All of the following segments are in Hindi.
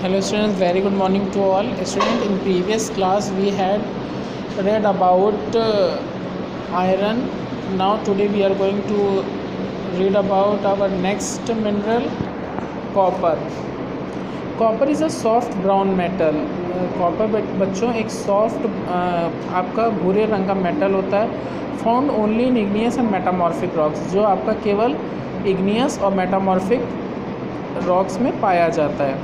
Hello students, very good morning to all. Student, in previous class we had read about iron. Now today we are going to read about our next mineral, copper. Copper is a soft brown metal. Copper बच्चों एक सॉफ्ट आपका भूरे रंग का मेटल होता है, found only in igneous and metamorphic rocks, जो आपका केवल इग्नियस और मेटामॉर्फिक रॉक्स में पाया जाता है.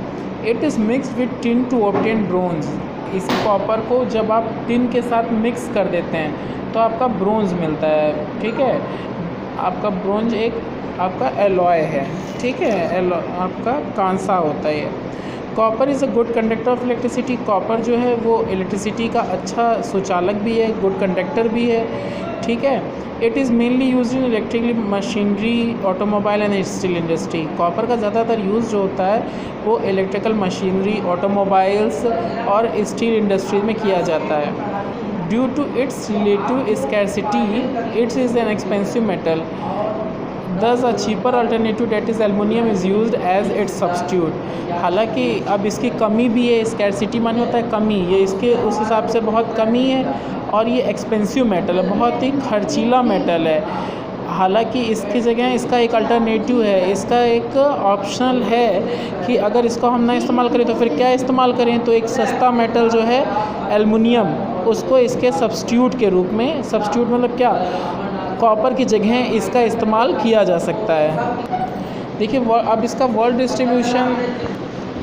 It is mix with tin to obtain bronze. इस कॉपर को जब आप टिन के साथ मिक्स कर देते हैं तो आपका ब्रोंज मिलता है. ठीक है, आपका ब्रोंज एक आपका एलॉय है. ठीक है, आपका कांसा होता है. Copper is a good conductor of electricity. Copper जो है वो इलेक्ट्रिसिटी का अच्छा सुचालक भी है, गुड कंडक्टर भी है. ठीक है, it is mainly use in electrically machinery, automobile and steel industry. Copper का ज़्यादातर यूज़ जो होता है वो इलेक्ट्रिकल मशीनरी, ऑटोमोबाइल्स और स्टील इंडस्ट्री में किया जाता है. Due to its relative scarcity its is an expensive metal. Thus a cheaper alternative that is aluminium is used as its substitute. हालांकि अब इसकी कमी भी है, स्कैरसिटी माने होता है कमी, ये इसके उस हिसाब से बहुत कमी है और ये एक्सपेंसिव मेटल है, बहुत ही खर्चीला मेटल है. हालांकि इसकी जगह इसका एक अल्टरनेटिव है, इसका एक ऑप्शनल है कि अगर इसको हम ना इस्तेमाल करें तो फिर क्या इस्तेमाल करें. तो एक सस्ता मेटल जो है एल्युमिनियम, उसको इसके सब्स्टिट्यूट के रूप में, सब्स्टिट्यूट मतलब क्या, कॉपर की जगह इसका इस्तेमाल किया जा सकता है. देखिए अब इसका वर्ल्ड डिस्ट्रीब्यूशन,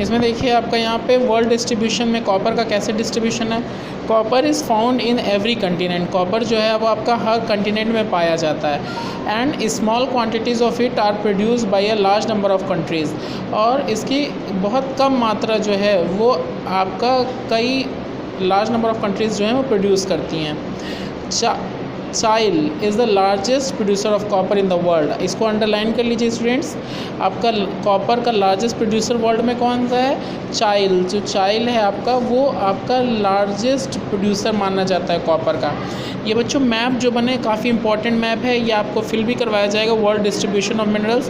इसमें देखिए आपका यहाँ पे वर्ल्ड डिस्ट्रीब्यूशन में कॉपर का कैसे डिस्ट्रीब्यूशन है. Copper is found in every continent. Copper जो है वो आपका हर कंटिनेंट में पाया जाता है. And small quantities of it are produce by a large number of countries. और इसकी बहुत कम मात्रा जो है वो आपका कई लार्ज नंबर ऑफ कंट्रीज़ जो हैं वो प्रोड्यूस करती हैं. चाइल is the largest producer of copper in the world. इसको अंडरलाइन कर लीजिए स्टूडेंट्स. आपका कॉपर का लार्जेस्ट प्रोड्यूसर वर्ल्ड में कौन सा है, चाइल. जो चाइल है आपका वो आपका लार्जेस्ट प्रोड्यूसर माना जाता है कॉपर का. ये बच्चों मैप जो बने काफ़ी इंपॉर्टेंट मैप है, ये आपको फिल भी करवाया जाएगा, वर्ल्ड डिस्ट्रीब्यूशन ऑफ मिनरल्स.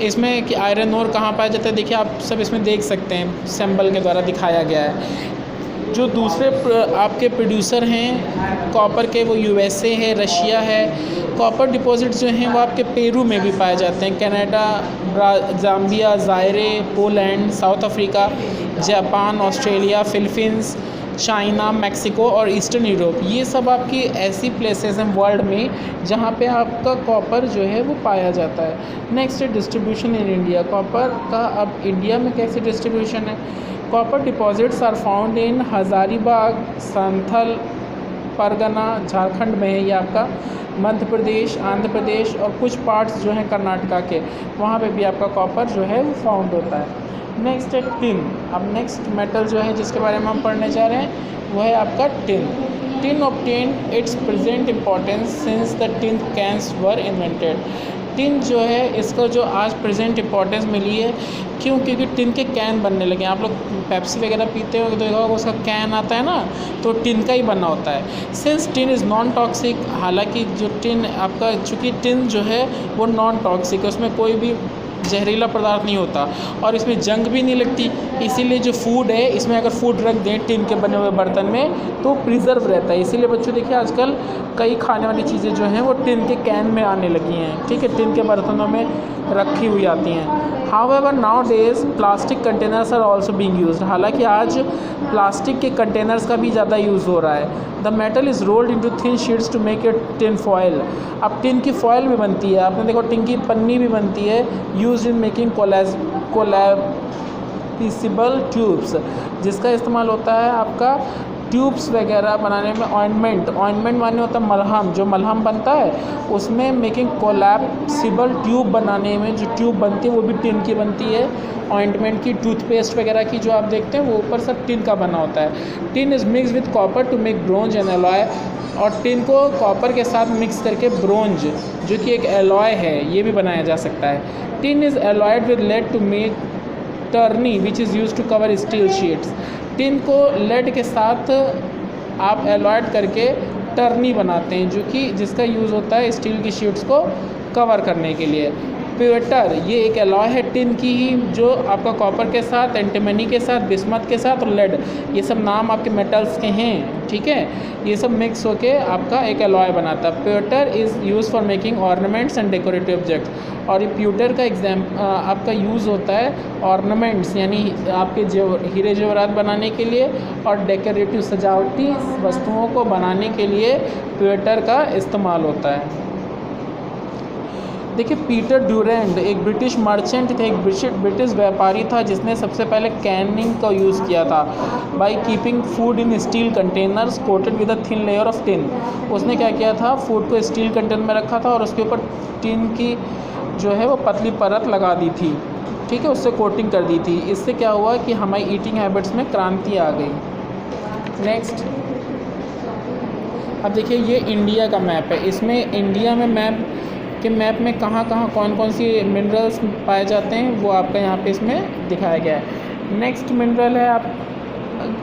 इसमें कि आयरन ओर कहाँ पाया जाता है, देखिए आप सब इसमें देख सकते हैं, सिंबल के द्वारा दिखाया गया है. जो दूसरे आपके प्रोड्यूसर हैं कॉपर के वो यूएसए है, रशिया है. कॉपर डिपॉजिट जो हैं वो आपके पेरू में भी पाए जाते हैं, Canada, Zambia, Zaire, Poland, South Africa, Japan, Australia, Philippines, China, Mexico और ईस्टर्न यूरोप. ये सब आपकी ऐसी प्लेसेस हैं वर्ल्ड में जहाँ पे आपका कॉपर जो है वो पाया जाता है. नेक्स्ट है डिस्ट्रीब्यूशन इन इंडिया. कॉपर का अब इंडिया में कैसे डिस्ट्रीब्यूशन है. Copper deposits are found in Hazaribagh, Santhal Pargana, Jharkhand में है ये आपका, मध्य प्रदेश, आंध्र प्रदेश और कुछ पार्ट्स जो हैं कर्नाटका के, वहाँ पे भी आपका कॉपर जो है वो फाउंड होता है. नेक्स्ट है टिन. अब नेक्स्ट मेटल जो है जिसके बारे में हम पढ़ने जा रहे हैं वो है आपका tin. Tin obtain it's present importance since the tin cans were invented. Tin जो है इसका जो आज प्रेजेंट इम्पॉर्टेंस मिली है, क्यों, क्योंकि टिन के कैन बनने लगे. आप लोग पेप्सी वगैरह पीते हो तो देखा होगा उसका कैन आता है ना, तो टिन का ही बना होता है. Since tin is non toxic. हालांकि जो टिन आपका, चूँकि टिन जो है वो नॉन टॉक्सिक है, उसमें कोई भी जहरीला पदार्थ नहीं होता और इसमें जंग भी नहीं लगती, इसीलिए जो फूड है इसमें अगर फूड रख दें टिन के बने हुए बर्तन में तो प्रिजर्व रहता है. इसीलिए बच्चों देखिए आजकल कई खाने वाली चीज़ें जो हैं वो टिन के कैन में आने लगी हैं. ठीक है, टिन के बर्तनों में रखी हुई आती हैं. However nowadays plastic containers are also being used. हालांकि आज प्लास्टिक के कंटेनर्स का भी ज़्यादा यूज़ हो रहा है. The metal is rolled into thin sheets to make it tin foil. अब टिन की फॉयल भी बनती है, आपने देखो टिन की पन्नी भी बनती है, use in making collapsible tubes, जिसका इस्तेमाल होता है आपका ट्यूब्स वगैरह बनाने में. ऑइंटमेंट, ऑइंटमेंट माने होता है मलहम, जो मलहम बनता है उसमें मेकिंग कोलैप्सिबल ट्यूब बनाने में जो ट्यूब बनती है वो भी टिन की बनती है. ऑइंटमेंट की, टूथपेस्ट वगैरह की जो आप देखते हैं वो ऊपर सब टिन का बना होता है. Tin is mix with copper two make bronze and alloy. और टिन को कॉपर के साथ मिक्स करके ब्रोंज जो कि एक एलॉय है ये भी बनाया जा सकता है. Tin is alloyed with lead to make terne which is use to cover steel sheets. Tin को लेड के साथ आप एलॉयड करके टर्नी बनाते हैं जो कि जिसका यूज़ होता है स्टील की शीट्स को कवर करने के लिए. प्यूटर ये एक एलॉय है टिन की ही, जो आपका कॉपर के साथ, एंटीमनी के साथ, बिस्मथ के साथ और लेड, ये सब नाम आपके मेटल्स के हैं, ठीक है। ये सब मिक्स होके आपका एक एलॉय बनाता है। Pewter is use for making ornaments and decorative objects. और ये प्यूटर का आपका यूज़ होता है ऑर्नामेंट्स यानी आपके हीरे जेवरात बनाने के लिए और डेकोरेटिव सजावटी वस्तुओं को बनाने के लिए प्यूटर का इस्तेमाल होता है। देखिए, पीटर ड्यूरेंट एक ब्रिटिश मर्चेंट थे, एक ब्रिटिश व्यापारी था जिसने सबसे पहले कैनिंग का यूज़ किया था by keeping food in steel containers coated with a thin layer of tin. उसने क्या किया था, फूड को स्टील कंटेनर में रखा था और उसके ऊपर टिन की जो है वो पतली परत लगा दी थी, ठीक है, उससे कोटिंग कर दी थी। इससे क्या हुआ कि हमारी ईटिंग हैबिट्स में क्रांति आ गई। नेक्स्ट, अब देखिए ये इंडिया का मैप है। इसमें इंडिया में मैप में कहाँ कौन सी मिनरल्स पाए जाते हैं वो आपका यहाँ पे इसमें दिखाया गया है। नेक्स्ट मिनरल है, आप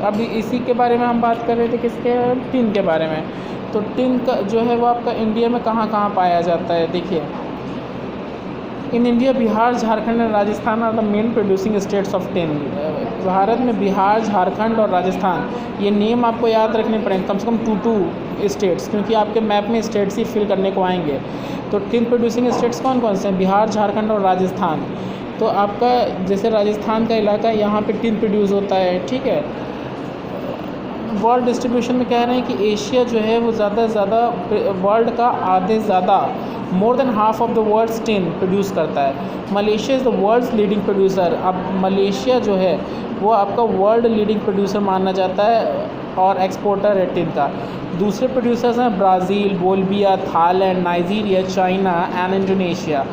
अभी इसी के बारे में हम बात कर रहे थे, किसके, टिन के बारे में। तो टिन का जो है वो आपका इंडिया में कहाँ पाया जाता है। देखिए, in India Bihar, Jharkhand and Rajasthan are the main producing states of tin. Bharat में बिहार, झारखंड और राजस्थान, ये नेम आपको याद रखने पड़ेंगे, कम से कम 2 स्टेट्स, क्योंकि आपके मैप में स्टेट्स ही फिल करने को आएंगे। तो टिन प्रोड्यूसिंग स्टेट्स कौन कौन से हैं, बिहार, झारखंड और राजस्थान। तो आपका जैसे राजस्थान का इलाका है, यहाँ पे टिन प्रोड्यूस होता है, ठीक है। वर्ल्ड डिस्ट्रीब्यूशन में कह रहे हैं कि एशिया जो है वो ज़्यादा से ज़्यादा वर्ल्ड का आधे ज़्यादा more than half of the world's tin produce करता है। Malaysia is the world's leading producer. अब मलेशिया जो है वो आपका वर्ल्ड लीडिंग प्रोड्यूसर माना जाता है और एक्सपोर्टर है टिन का। दूसरे प्रोड्यूसर्स हैं Brazil, Bolivia, Thailand, Nigeria, China and Indonesia.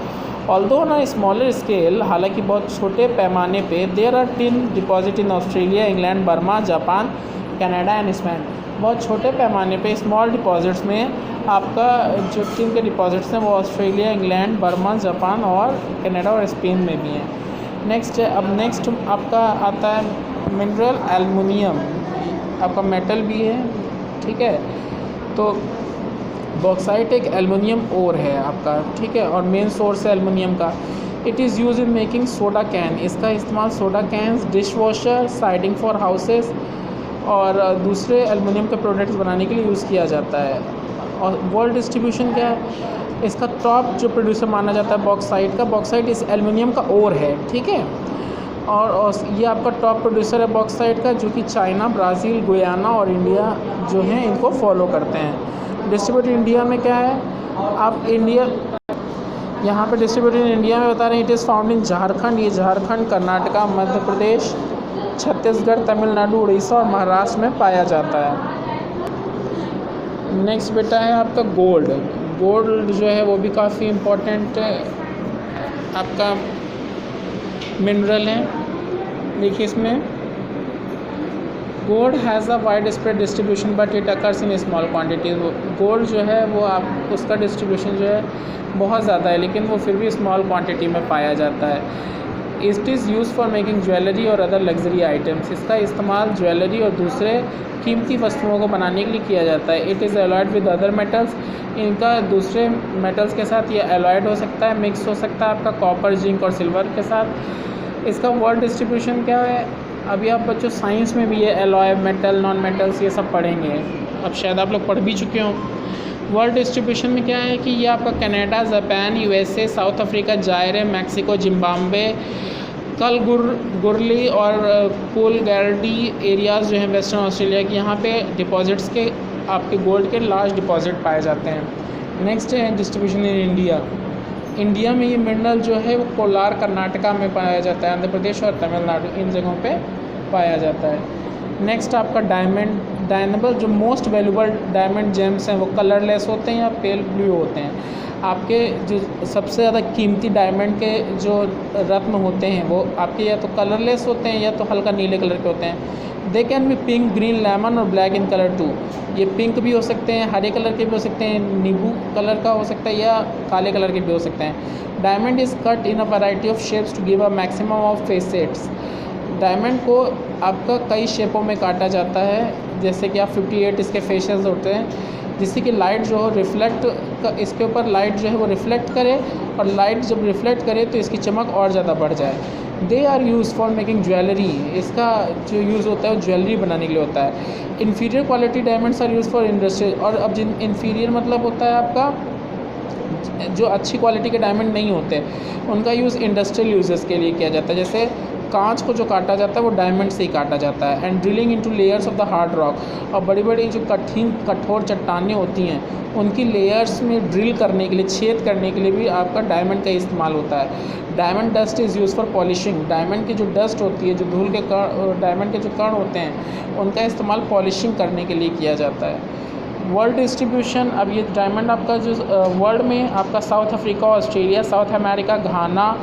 Although on a smaller scale, हालांकि बहुत छोटे पैमाने पे, there are tin deposit in Australia, England, Burma, Japan, Canada and Spain. बहुत छोटे पैमाने पे स्मॉल डिपॉजिट्स में आपका जो टिन के डिपॉजिट्स हैं वो ऑस्ट्रेलिया, इंग्लैंड, बर्मा, जापान और कनाडा और स्पेन में भी हैं। नेक्स्ट आपका आता है मिनरल एल्युमिनियम, आपका मेटल भी है, ठीक है। तो बॉक्साइट एक एल्युमिनियम ओर है आपका, ठीक है, और मेन सोर्स है एल्युमिनियम का। It is use in making soda can. इसका इस्तेमाल soda cans, dish washer, siding for houses और दूसरे एल्युमिनियम के प्रोडक्ट्स बनाने के लिए यूज़ किया जाता है। और वर्ल्ड डिस्ट्रीब्यूशन क्या है, इसका टॉप जो प्रोड्यूसर माना जाता है बॉक्साइट इस एल्युमिनियम का ओर है, ठीक है। और ये आपका टॉप प्रोड्यूसर है बॉक्साइट का, जो कि चाइना, ब्राज़ील, गुयाना और इंडिया जो हैं इनको फॉलो करते हैं। डिस्ट्रीब्यूट इंडिया में क्या है, आप इंडिया यहाँ पे डिस्ट्रीब्यूटेड इंडिया में बता रहे हैं। It is found in Jharkhand, ये झारखंड, कर्नाटका, मध्य प्रदेश, छत्तीसगढ़, तमिलनाडु, उड़ीसा और महाराष्ट्र में पाया जाता है। नेक्स्ट बेटा है आपका गोल्ड जो है वो भी काफ़ी इम्पोर्टेंट आपका मिनरल है। देखिए इसमें gold has a wide spread distribution but it occurs in small quantities. Gold जो है वो आप उसका डिस्ट्रीब्यूशन जो है बहुत ज़्यादा है, लेकिन वो फिर भी स्मॉल क्वांटिटी में पाया जाता है। It is use for making jewellery और अदर लग्जरी आइटम्स। इसका इस्तेमाल ज्वेलरी और दूसरे कीमती वस्तुओं को बनाने के लिए किया जाता है। It is alloyed with other metals. इनका दूसरे मेटल्स के साथ ये एलॉयड हो सकता है, मिक्स हो सकता है आपका कॉपर, जिंक और सिल्वर के साथ। इसका वर्ल्ड डिस्ट्रीब्यूशन क्या है, अभी आप बच्चों साइंस में भी ये एलॉय, मेटल, नॉन मेटल्स ये सब पढ़ेंगे, अब शायद आप लोग पढ़ भी चुके हों। वर्ल्ड डिस्ट्रीब्यूशन में क्या है कि ये आपका Canada, Japan, USA, south Africa, जायरे, Mexico, Zimbabwe, कलगुरली और कोलगैरडी एरियाज़ जो हैं वेस्टर्न ऑस्ट्रेलिया की, यहाँ पे डिपॉजिट्स के आपके गोल्ड के लार्ज डिपॉजिट पाए जाते हैं। नेक्स्ट है डिस्ट्रीब्यूशन इन इंडिया में ये मिनरल जो है वो कोलार, कर्नाटका में पाया जाता है, आंध्र प्रदेश और तमिलनाडु इन जगहों पे पाया जाता है। नेक्स्ट आपका डायमंड जो मोस्ट वैल्यूबल डायमंड जेम्स हैं वो कलरलेस होते हैं या पेल ब्लू होते हैं। आपके जो सबसे ज़्यादा कीमती डायमंड के जो रत्न होते हैं वो आपके या तो कलरलेस होते हैं या तो हल्का नीले कलर के होते हैं। They can be pink, green, lemon और ब्लैक इन कलर टू। ये पिंक भी हो सकते हैं, हरे कलर के भी हो सकते हैं, नींबू कलर का हो सकता है या काले कलर के भी हो सकते हैं। Diamond is cut in a variety of shapes to give a maximum of facets. Diamond को आपका कई शेपों में काटा जाता है, जैसे कि आप 58 इसके फेसेस होते हैं, जिससे कि लाइट जो है रिफ्लेक्ट इसके ऊपर लाइट जो है वो रिफ्लेक्ट करे, और लाइट जब रिफ्लेक्ट करे तो इसकी चमक और ज़्यादा बढ़ जाए। They are use for making jewellery, इसका जो यूज़ होता है वो ज्वेलरी बनाने के लिए होता है। Inferior quality diamonds are use for industry, और अब जिन इन्फीरियर मतलब होता है आपका जो अच्छी क्वालिटी के डायमंड नहीं होते, उनका यूज़ इंडस्ट्रियल यूजेस के लिए किया जाता है। जैसे कांच को जो काटा जाता है वो डायमंड से ही काटा जाता है। And drilling into layers of the hard rock, और बड़ी बड़ी जो कठोर चट्टानें होती हैं उनकी लेयर्स में ड्रिल करने के लिए, छेद करने के लिए भी आपका डायमंड का इस्तेमाल होता है। Diamond dust is use for polishing, diamond की जो डस्ट होती है, जो धूल के कण, डायमंड के जो कण होते हैं उनका इस्तेमाल पॉलिशिंग करने के लिए किया जाता है। वर्ल्ड डिस्ट्रीब्यूशन, अब ये डायमंड आपका जो वर्ल्ड में आपका South Africa, Australia, South America, Ghana,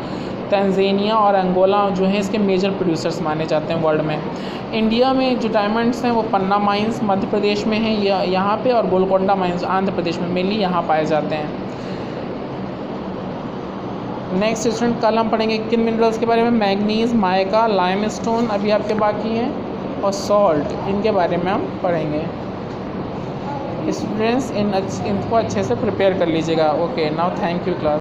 Tanzania और अंगोला जो हैं इसके मेजर प्रोड्यूसर्स माने जाते हैं वर्ल्ड में। इंडिया में जो डायमंड्स हैं वो पन्ना माइंस मध्य प्रदेश में हैं यहाँ पे, और गोलकोंडा माइंस आंध्र प्रदेश में मेनली यहाँ पाए जाते हैं। नेक्स्ट स्टूडेंट, कल हम पढ़ेंगे किन मिनरल्स के बारे में, मैग्नीज, माइका, लाइमस्टोन अभी आपके बाकी हैं, और सॉल्ट, इनके बारे में हम पढ़ेंगे। स्टूडेंट्स इनको अच्छे से प्रिपेयर कर लीजिएगा। Okay, now thank you class.